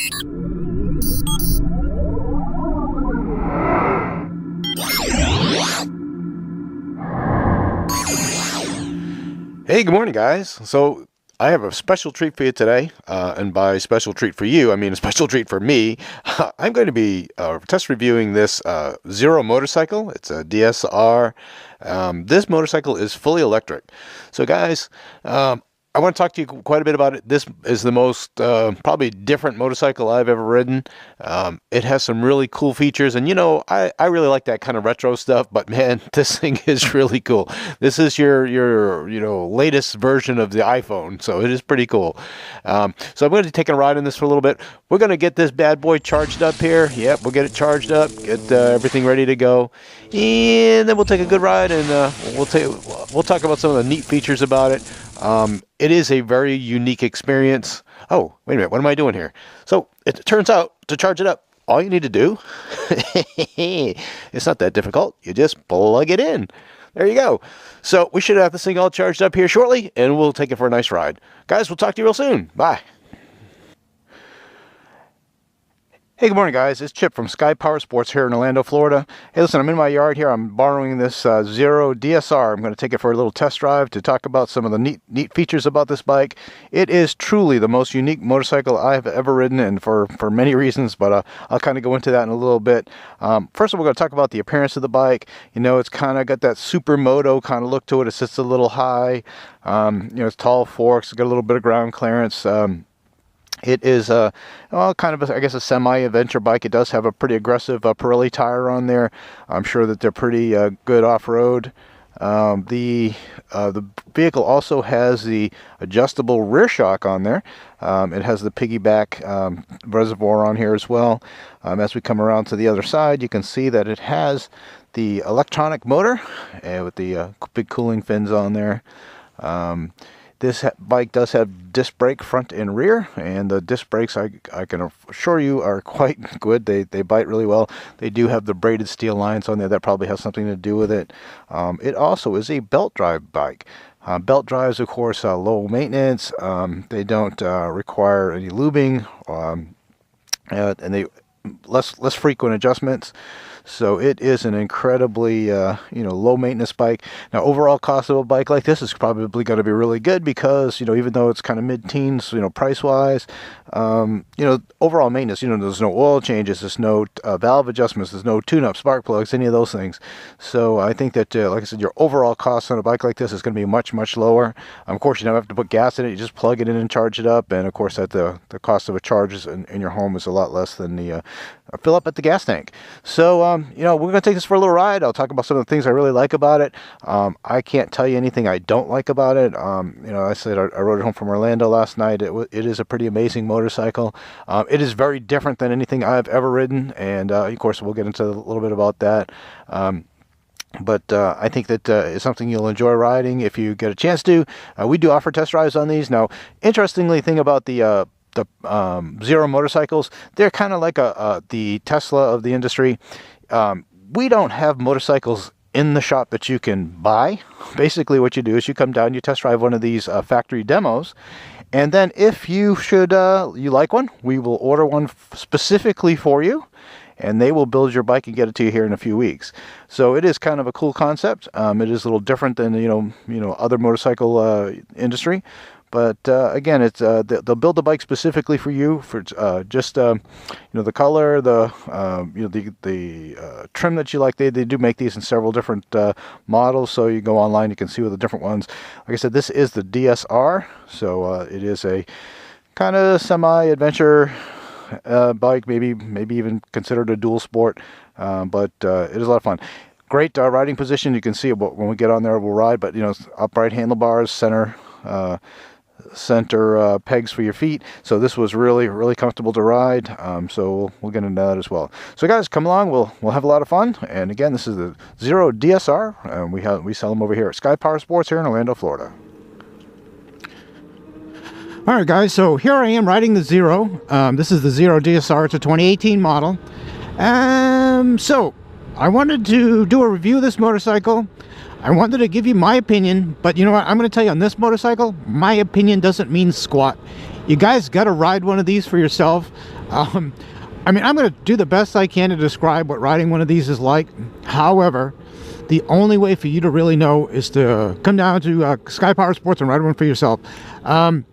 Hey, good morning, guys. So I have a special treat for you today, and by special treat for you, I mean a special treat for me. I'm going to be test reviewing this Zero motorcycle. It's a DSR. This motorcycle is fully electric. So guys, I want to talk to you quite a bit about it. This is the most probably different motorcycle I've ever ridden. It has some really cool features, and you know, I really like that kind of retro stuff, but man, this thing is really cool. This is your you know, latest version of the iPhone, so it is pretty cool. So I'm going to take a ride in this for a little bit. We're going to get this bad boy charged up here. Yep, we'll get it charged up, get everything ready to go, and then we'll take a good ride, and we'll talk about some of the neat features about it. It is a very unique experience. Oh, wait a minute. What am I doing here? So it turns out to charge it up, all you need to do, it's not that difficult. You just plug it in. There you go. So we should have this thing all charged up here shortly, and we'll take it for a nice ride. Guys, we'll talk to you real soon. Bye. Hey, good morning, guys. It's Chip from Powersports here in Orlando, Florida. Hey, listen, I'm in my yard here. I'm borrowing this Zero DSR. I'm going to take it for a little test drive to talk about some of the neat features about this bike. It is truly the most unique motorcycle I've ever ridden, and for many reasons, but I'll kind of go into that in a little bit. First of all, we're going to talk about the appearance of the bike. You know, it's kind of got that supermoto kind of look to it. It sits a little high. You know, it's tall forks. It's got a little bit of ground clearance. It is well, kind of, I guess, a semi-adventure bike. It does have a pretty aggressive Pirelli tire on there. I'm sure that they're pretty good off-road. The vehicle also has the adjustable rear shock on there. It has the piggyback reservoir on here as well. As we come around to the other side, you can see that it has the electronic motor with the big cooling fins on there. This bike does have disc brake front and rear, and the disc brakes, I can assure you, are quite good. They bite really well. They do have the braided steel lines on there. That probably has something to do with it. It also is a belt drive bike. Belt drives, of course, low maintenance. They don't require any lubing, and they less frequent adjustments. So it is an incredibly, you know, low maintenance bike. Now, overall cost of a bike like this is probably going to be really good because, you know, even though it's kind of mid-teens, you know, price-wise, you know, overall maintenance, you know, there's no oil changes, there's no valve adjustments, there's no tune-up, spark plugs, any of those things. So I think that, like I said, your overall cost on a bike like this is going to be much, much lower. Of course, you don't have to put gas in it. You just plug it in and charge it up. And, of course, that the cost of a charge in your home is a lot less than the fill up at the gas tank. So, you know, we're going to take this for a little ride. I'll talk about some of the things I really like about it. I can't tell you anything I don't like about it. You know, I said I rode it home from Orlando last night. It is a pretty amazing motorcycle. It is very different than anything I've ever ridden, and of course we'll get into a little bit about that. But I think that it's something you'll enjoy riding if you get a chance to. We do offer test drives on these. Now, interestingly, thing about the Zero motorcycles, they're kind of like the Tesla of the industry. We don't have motorcycles in the shop that you can buy. Basically what you do is you come down, you test drive one of these factory demos, and then if you like one, we will order one specifically for you, and they will build your bike and get it to you here in a few weeks. So it is kind of a cool concept. It is a little different than you know other motorcycle industry. But again, it's they'll build the bike specifically for you for just you know, the color, the you know, the trim that you like. They do make these in several different models, so you go online, you can see what the different ones. Like I said, this is the DSR, so it is a kind of semi-adventure bike, maybe even considered a dual sport, but it is a lot of fun. Great riding position. You can see it when we get on there, we'll ride, but you know, upright handlebars, center pegs for your feet. So this was really comfortable to ride. So we'll get into that as well. So guys, come along. We'll have a lot of fun. And again, this is the Zero DSR, and we sell them over here at Powersports here in Orlando, Florida. All right, guys. So here I am riding the Zero. This is the Zero DSR. It's a 2018 model. So I wanted to do a review of this motorcycle. I wanted to give you my opinion, but you know what? I'm going to tell you, on this motorcycle, my opinion doesn't mean squat. You guys got to ride one of these for yourself. I mean, I'm going to do the best I can to describe what riding one of these is like. However, the only way for you to really know is to come down to Sky Powersports and ride one for yourself. And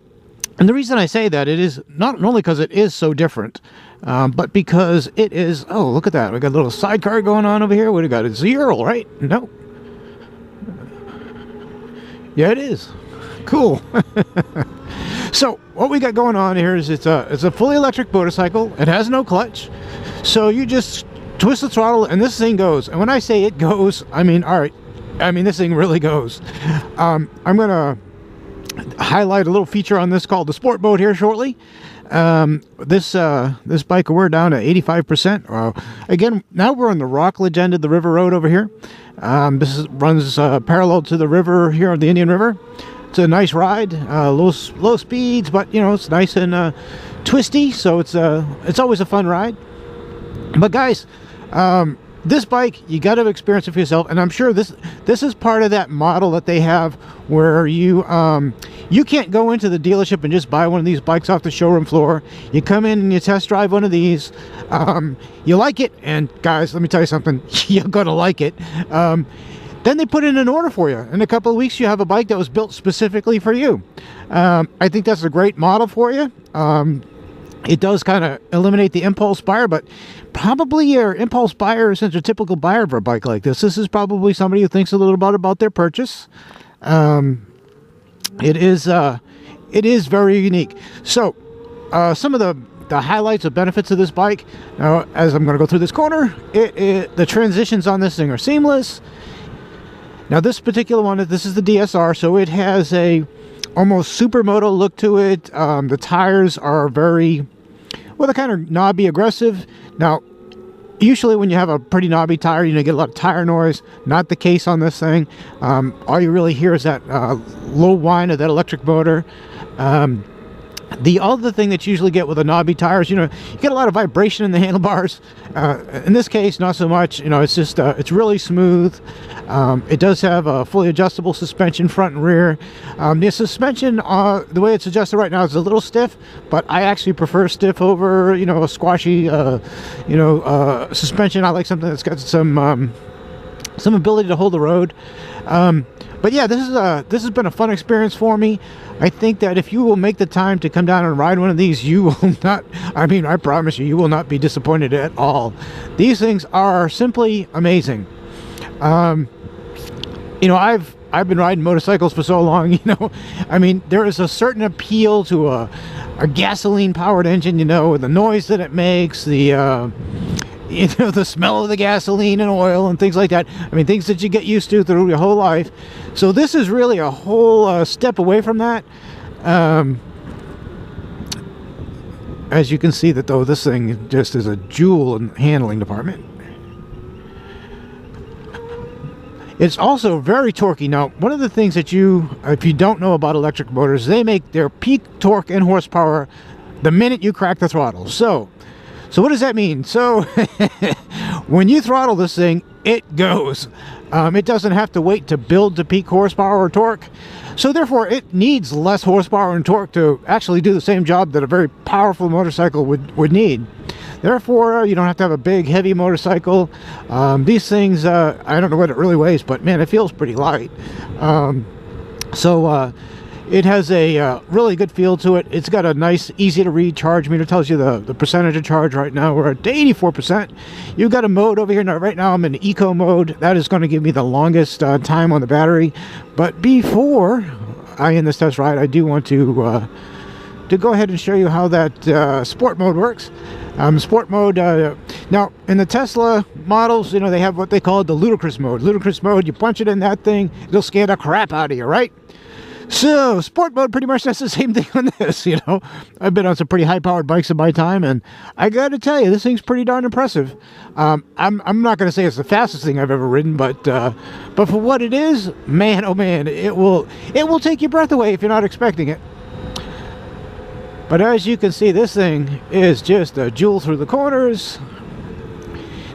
the reason I say that, it is not only because it is so different, but because it is, oh, look at that. We got a little sidecar going on over here. What do we got? It's zero, right? No. Yeah, it is. Cool. So what we got going on here is it's a fully electric motorcycle. It has no clutch. So you just twist the throttle and this thing goes. And when I say it goes, I mean, all right, I mean, this thing really goes. I'm going to highlight a little feature on this called the sport mode here shortly. This bike, we're down to 85%. Again, now we're on the Rockledge end of the river road over here. This runs parallel to the river here on the Indian River. It's a nice ride, low speeds, but you know, it's nice and twisty, so it's always a fun ride. But guys, this bike, you got to experience it for yourself, and I'm sure this is part of that model that they have where you can't go into the dealership and just buy one of these bikes off the showroom floor. You come in and you test drive one of these, you like it, and guys, let me tell you something, you're gonna like it. Then they put in an order for you. In a couple of weeks, you have a bike that was built specifically for you. I think that's a great model for you. It does kind of eliminate the impulse buyer, but probably your impulse buyer isn't a typical buyer for a bike like this. This is probably somebody who thinks a little bit about their purchase. It is very unique. So some of the highlights of benefits of this bike. Now, as I'm going to go through this corner, the transitions on this thing are seamless. Now this particular one, this is the DSR, so it has a almost supermoto look to it. The tires are very, well, they're kind of knobby, aggressive. Now, usually when you have a pretty knobby tire, you get a lot of tire noise. Not the case on this thing. All you really hear is that low whine of that electric motor. The other thing that you usually get with a knobby tires, you get a lot of vibration in the handlebars. In this case, not so much. It's just it's really smooth. It does have a fully adjustable suspension front and rear. The suspension, the way it's adjusted right now, is a little stiff, but I actually prefer stiff over a squashy suspension. I like something that's got some ability to hold the road. But yeah, this has been a fun experience for me. I think that if you will make the time to come down and ride one of these, you will not, I mean, I promise you will not be disappointed at all. These things are simply amazing. I've been riding motorcycles for so long, I mean, there is a certain appeal to a gasoline powered engine, the noise that it makes, the smell of the gasoline and oil and things like that. I mean, things that you get used to through your whole life. So this is really a whole step away from that. As you can see that, though, this thing just is a jewel in the handling department. It's also very torquey. Now, one of the things that if you don't know about electric motors, they make their peak torque and horsepower the minute you crack the throttle. So what does that mean? So when you throttle this thing, it goes. It doesn't have to wait to build to peak horsepower or torque. So therefore, it needs less horsepower and torque to actually do the same job that a very powerful motorcycle would need. Therefore, you don't have to have a big, heavy motorcycle. These things, I don't know what it really weighs, but man, it feels pretty light. It has a really good feel to it. It's got a nice, easy to read charge meter. It tells you the percentage of charge right now. We're at 84%. You've got a mode over here. Now, right now I'm in eco mode. That is going to give me the longest time on the battery. But before I end this test ride, I do want to go ahead and show you how that sport mode works. Sport mode, now in the Tesla models, they have what they call the ludicrous mode. Ludicrous mode, you punch it in that thing, it'll scare the crap out of you, right? So, sport mode pretty much does the same thing on this, I've been on some pretty high-powered bikes in my time, and I gotta tell you, this thing's pretty darn impressive. I'm not gonna say it's the fastest thing I've ever ridden, but for what it is, man, oh man, it will take your breath away if you're not expecting it. But as you can see, this thing is just a jewel through the corners.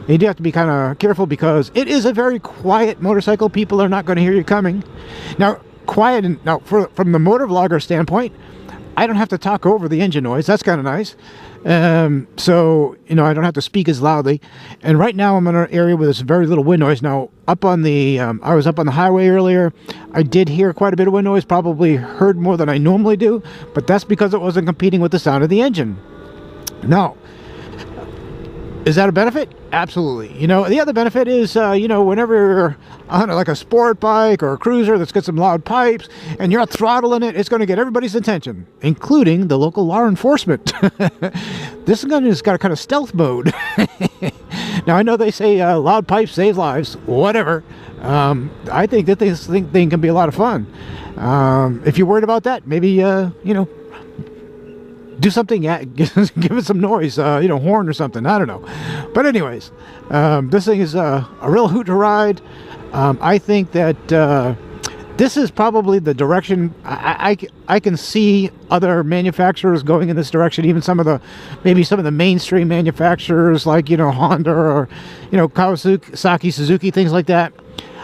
You do have to be kind of careful because it is a very quiet motorcycle. People are not going to hear you coming. Now, quiet, and now from the motor vlogger standpoint, I don't have to talk over the engine noise. That's kind of nice. So, you know, I don't have to speak as loudly. And right now I'm in an area where there's very little wind noise. Now, up on the, I was up on the highway earlier. I did hear quite a bit of wind noise, probably heard more than I normally do, but that's because it wasn't competing with the sound of the engine. Now, is that a benefit? Absolutely. You know, the other benefit is, you know, whenever you're on like a sport bike or a cruiser that's got some loud pipes and you're throttling it, it's going to get everybody's attention, including the local law enforcement. This gun has got a kind of stealth mode. Now, I know they say loud pipes save lives, whatever. I think that this thing can be a lot of fun. If you're worried about that, maybe, you know, do something, give it some noise, you know, horn or something, I don't know. But anyways, this thing is a real hoot to ride. I think that this is probably the direction. I can see other manufacturers going in this direction, even maybe some of the mainstream manufacturers like, you know, Honda or, you know, Kawasaki, Suzuki, things like that.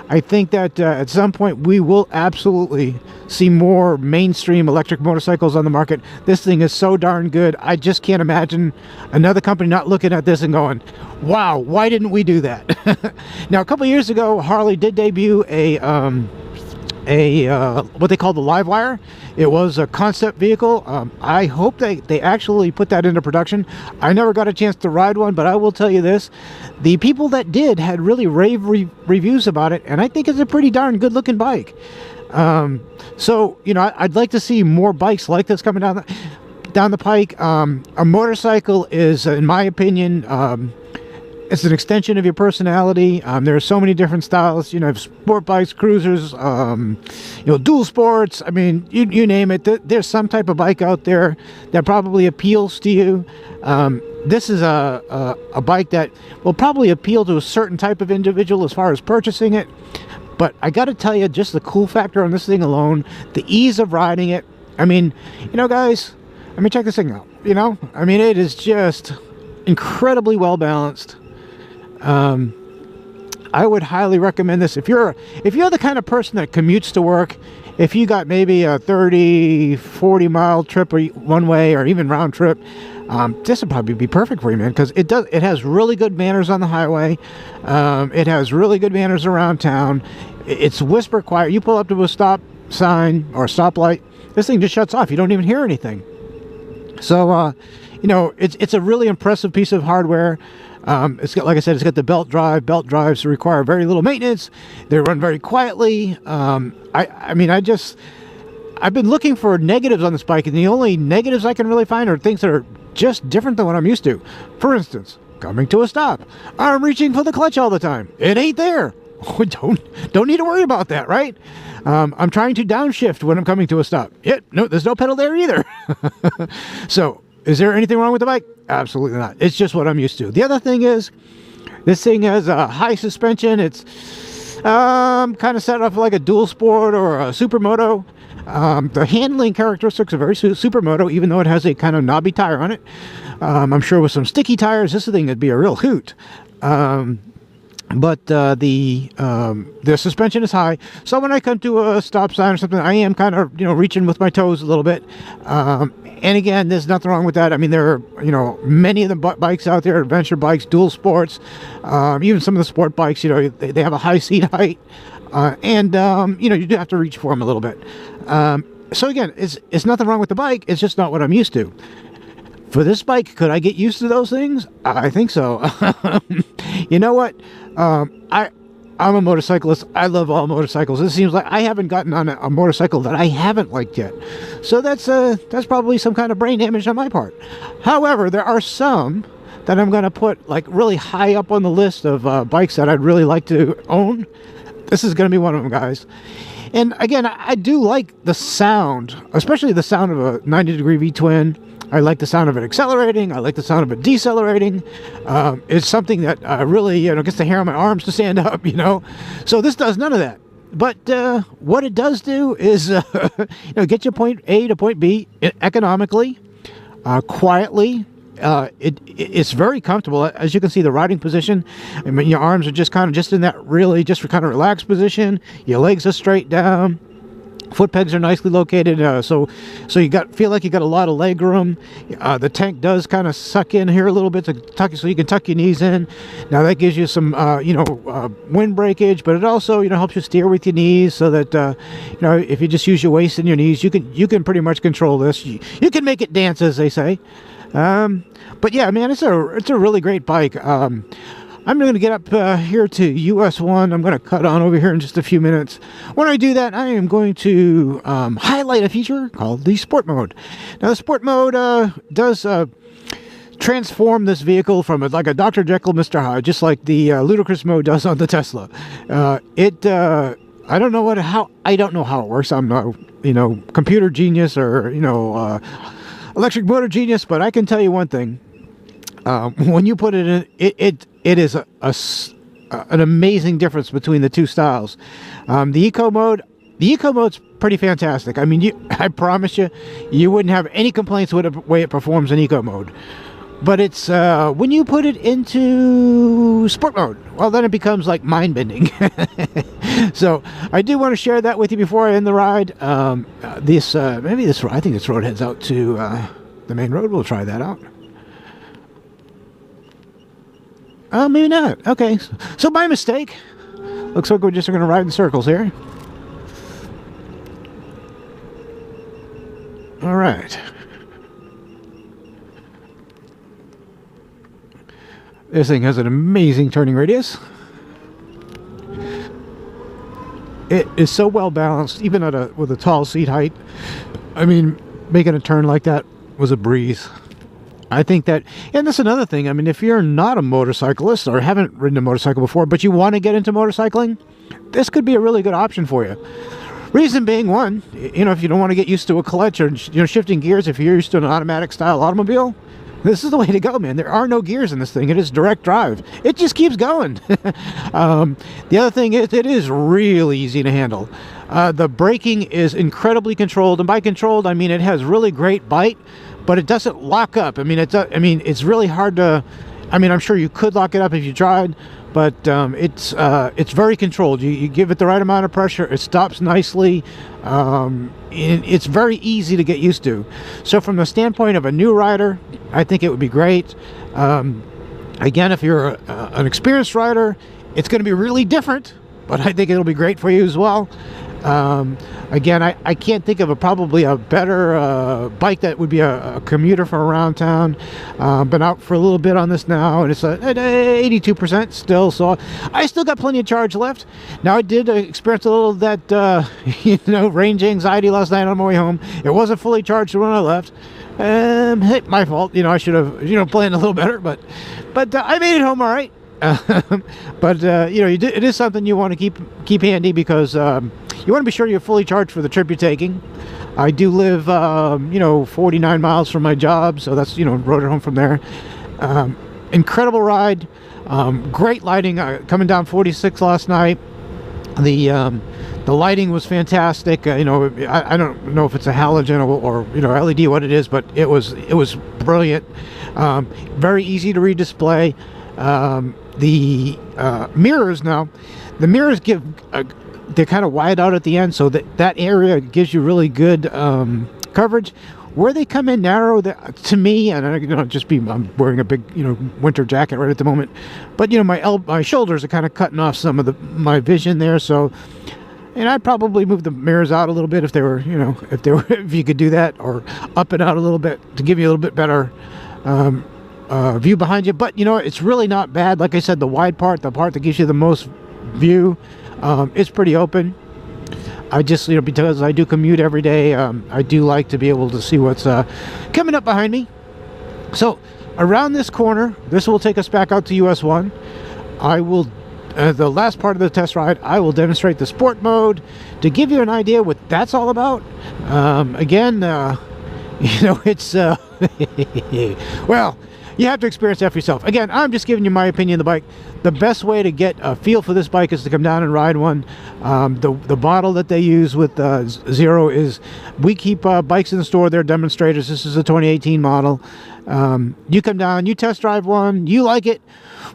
I think that at some point we will absolutely see more mainstream electric motorcycles on the market. This thing is so darn good. I just can't imagine another company not looking at this and going, wow, why didn't we do that? Now, a couple of years ago, Harley did debut a what they call the Livewire. It was a concept vehicle. I hope they actually put that into production. I never got a chance to ride one, but I will tell you this. The people that did had really rave reviews about it, and I think it's a pretty darn good looking bike. So, you know, I'd like to see more bikes like this coming down the pike. A motorcycle is, in my opinion, it's an extension of your personality. There are so many different styles. You know, sport bikes, cruisers, you know, dual sports. I mean, you name it. There's some type of bike out there that probably appeals to you. This is a bike that will probably appeal to a certain type of individual as far as purchasing it. But I got to tell you, just the cool factor on this thing alone, the ease of riding it. I mean, you know, guys, let me check this thing out. You know, I mean, it is just incredibly well balanced. I would highly recommend this if you're the kind of person that commutes to work. If you got maybe a 30-40 mile trip or one way or even round trip, this would probably be perfect for you, man, because it has really good manners on the highway. It has really good manners around town. It's whisper quiet. You pull up to a stop sign or a stoplight, this thing just shuts off. You don't even hear anything. So you know, it's a really impressive piece of hardware. It's got, like I said, it's got the belt drive. Belt drives require very little maintenance. They run very quietly. I mean, I've been looking for negatives on this bike, and the only negatives I can really find are things that are just different than what I'm used to. For instance, coming to a stop. I'm reaching for the clutch all the time. It ain't there. Don't need to worry about that, right? I'm trying to downshift when I'm coming to a stop. No, there's no pedal there either. So, is there anything wrong with the bike? Absolutely not. It's just what I'm used to. The other thing is, this thing has a high suspension. It's kind of set up like a dual sport or a supermoto. The handling characteristics are very supermoto, even though it has a kind of knobby tire on it. I'm sure with some sticky tires, this thing would be a real hoot. But the suspension is high, so when I come to a stop sign or something, I am kind of, you know, reaching with my toes a little bit. And again, there's nothing wrong with that. I mean, there are, you know, many of the bikes out there, adventure bikes, dual sports, even some of the sport bikes, you know, they have a high seat height, and you know, you do have to reach for them a little bit. So again, it's nothing wrong with the bike. It's just not what I'm used to. For this bike, could I get used to those things? I think so. You know what? I'm a motorcyclist. I love all motorcycles. It seems like I haven't gotten on a motorcycle that I haven't liked yet. So that's probably some kind of brain damage on my part. However, there are some that I'm going to put like really high up on the list of bikes that I'd really like to own. This is going to be one of them, guys. And again, I do like the sound, especially the sound of a 90-degree V-twin. I like the sound of it accelerating. I like the sound of it decelerating. It's something that really, you know, gets the hair on my arms to stand up, you know. So this does none of that. But what it does do is, you know, get you point A to point B economically, quietly. It's very comfortable. As you can see, the riding position, I mean, your arms are just kind of just in that really just kind of relaxed position. Your legs are straight down. Foot pegs are nicely located, so you feel like you got a lot of leg room. The tank does kind of suck in here a little bit to tuck, so you can tuck your knees in. Now that gives you some wind breakage, but it also helps you steer with your knees, so that if you just use your waist and your knees, you can pretty much control this. You can make it dance, as they say. But yeah, man, it's a really great bike. I'm going to get up here to US 1. I'm going to cut on over here in just a few minutes. When I do that, I am going to highlight a feature called the Sport Mode. Now, the Sport Mode does transform this vehicle from like a Dr. Jekyll, Mr. Hyde, just like the Ludicrous Mode does on the Tesla. I don't know how it works. I'm no computer genius or electric motor genius, but I can tell you one thing. When you put it in, it is an amazing difference between the two styles. The Eco mode's pretty fantastic. I mean, I promise you wouldn't have any complaints with the way it performs in Eco mode. But it's when you put it into Sport mode, well, then it becomes like mind-bending. So I do want to share that with you before I end the ride. I think this road heads out to the main road. We'll try that out. Oh, maybe not. Okay, so my mistake. Looks like we're just going to ride in circles here. All right. This thing has an amazing turning radius. It is so well balanced, even with a tall seat height. I mean, making a turn like that was a breeze. I think that, and that's another thing. I mean, if you're not a motorcyclist or haven't ridden a motorcycle before, but you want to get into motorcycling, this could be a really good option for you. Reason being, one, if you don't want to get used to a clutch or shifting gears, if you're used to an automatic style automobile, this is the way to go, man. There are no gears in this thing. It is direct drive. It just keeps going. The other thing is, it is really easy to handle. The braking is incredibly controlled, and by controlled, I mean it has really great bite, but it doesn't lock up. I mean, it's really hard to. I mean, I'm sure you could lock it up if you tried, but it's very controlled. You give it the right amount of pressure, it stops nicely. It's very easy to get used to. So from the standpoint of a new rider, I think it would be great. Again, if you're an experienced rider, it's going to be really different, but I think it'll be great for you as well. Again, I can't think of probably a better bike that would be a commuter for around town. Been out for a little bit on this now, and it's at 82% still, so I still got plenty of charge left. Now, I did experience a little of that range anxiety last night on my way home. It wasn't fully charged when I left. Hey, my fault. I should have planned a little better, but I made it home all right. But it is something you want to keep handy, because you want to be sure you're fully charged for the trip you're taking. I do live 49 miles from my job, so that's rode it home from there. Incredible ride, great lighting. Coming down 46 last night, the lighting was fantastic. I don't know if it's a halogen or LED, what it is, but it was brilliant. Very easy to redisplay. The mirrors now, the mirrors they're kind of wide out at the end, so that area gives you really good coverage. Where they come in narrow, to me, and I'm wearing a big winter jacket right at the moment, but my shoulders are kind of cutting off some of my vision there. So, and I'd probably move the mirrors out a little bit if you could do that, or up and out a little bit to give you a little bit better view behind you. But it's really not bad. Like I said, the wide part, the part that gives you the most view, it's pretty open. I just because I do commute every day, I do like to be able to see what's coming up behind me. So around this corner, this will take us back out to US 1. I will the last part of the test ride, I will demonstrate the sport mode to give you an idea what that's all about. Again, it's well, you have to experience that for yourself. Again, I'm just giving you my opinion of the bike. The best way to get a feel for this bike is to come down and ride one. The model that they use with Zero is, we keep bikes in the store. They're demonstrators. This is a 2018 model. You come down, you test drive one, you like it.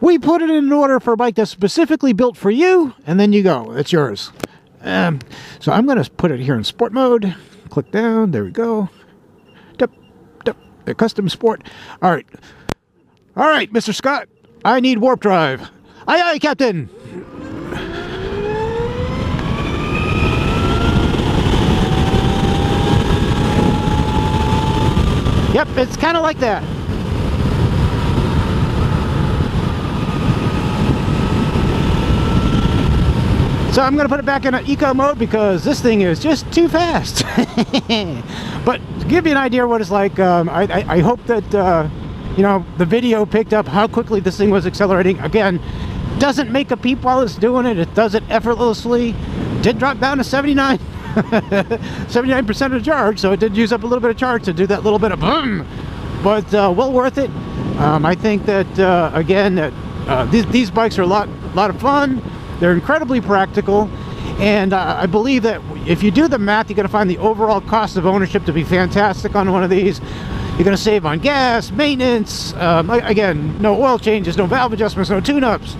We put it in order for a bike that's specifically built for you, and then you go. It's yours. So I'm going to put it here in sport mode. Click down. There we go. Custom sport. All right. All right, Mr. Scott. I need warp drive. Aye, aye, Captain. Yep, it's kind of like that. So I'm going to put it back in eco mode because this thing is just too fast. But to give you an idea of what it's like, I hope that, you know, the video picked up how quickly this thing was accelerating. Again, doesn't make a peep while it's doing it. It does it effortlessly. Did drop down to 79% of the charge, so it did use up a little bit of charge to do that little bit of boom. But well worth it. I think that, again, that these bikes are a lot of fun. They're incredibly practical, and I believe that if you do the math, you're going to find the overall cost of ownership to be fantastic on one of these. You're going to save on gas, maintenance, again, no oil changes, no valve adjustments, no tune-ups.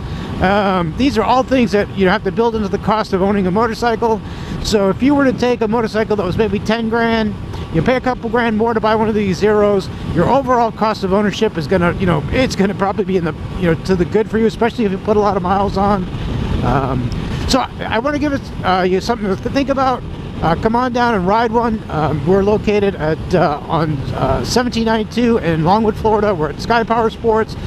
These are all things that you have to build into the cost of owning a motorcycle. So if you were to take a motorcycle that was maybe 10 grand, you pay a couple grand more to buy one of these zeros, your overall cost of ownership is going to, you know, it's going to probably be in the, you know, to the good for you, especially if you put a lot of miles on. So I want to give it you something to think about. Come on down and ride one. We're located at on 1792 in Longwood, Florida. We're at Sky Powersports.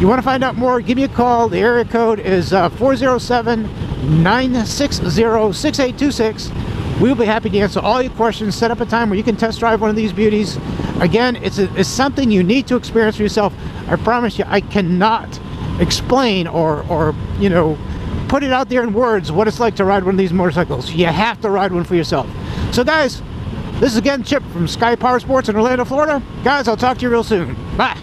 You want to find out more, give me a call. The area code is 407-960-6826. We'll be happy to answer all your questions. Set up a time where you can test drive one of these beauties. Again, it's something you need to experience for yourself. I promise you, I cannot explain or you know, put it out there in words what it's like to ride one of these motorcycles. You have to ride one for yourself. So guys, this is again Chip from Sky Powersports in Orlando, Florida. Guys, I'll talk to you real soon. Bye.